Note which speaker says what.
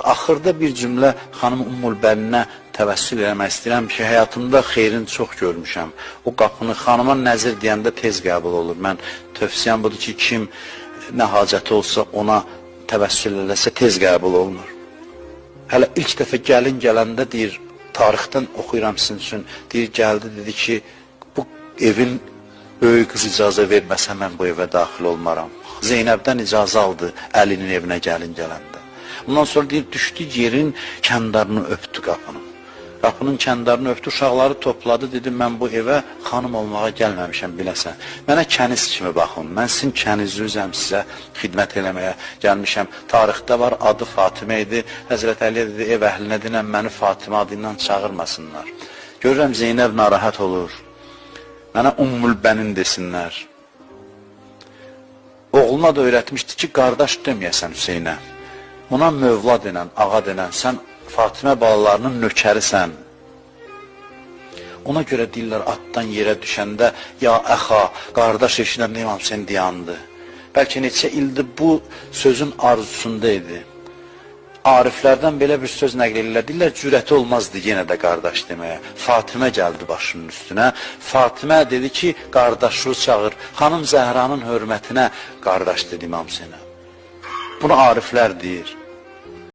Speaker 1: Axırda bir cümlə xanım Ümmül Bəninə təvəssül eləmək istəyirəm ki, həyatımda xeyrini çox görmüşəm. O qapını xanıma nəzir deyəndə tez qəbul olur. Mən tövsiyəm budur ki, kim nə hacəti olsa ona təvəssül eləsə tez qəbul olunur. Hələ ilk dəfə gəlin gələndə deyir, tarixdən oxuyuram sizin üçün, deyir, gəldi, dedi ki, bu evin böyük qız icazə verməsə mən bu evə daxil olmaram. Zeynəbdən icazə aldı Əlinin evinə gəlin gələndə. Ondan sonra deyir, düşdü yerin kəndarını öpdü qapının. Qapının kəndarını öpdü, uşaqları topladı, dedi, mən bu evə xanım olmağa gəlməmişəm, biləsən. Mənə kəniz kimi baxın, mən sizin kənizinizəm, sizə xidmət eləməyə gəlmişəm. Tarixdə var, adı Fatimə idi. Həzrət Əliyə dedi, ev əhlinə dinən məni Fatimə adıyla çağırmasınlar. Görürəm, Zeynəb narahat olur. Mənə Ümmül Bənin desinlər. Oğluna da öyrətmişdi ki, qardaş deməyəsən Hüseynə. Ona Mövla denən, ağa denən, sən Fatimə balalarının nökərisən. Ona görə deyirlər, atdan yerə düşəndə, ya əxa, qardaş eşinə nə imam sən deyandı. Bəlkə neçə ildir bu sözün arzusunda idi. Ariflərdən belə bir söz nəql edirlər, deyirlər, cürəti olmazdı yenə də qardaş deməyə. Fatimə gəldi başının üstünə. Fatimə dedi ki, qardaşlığı çağır. Xanım Zəhranın hörmətinə qardaş dedi imam sənə. Bunu ariflər deyir.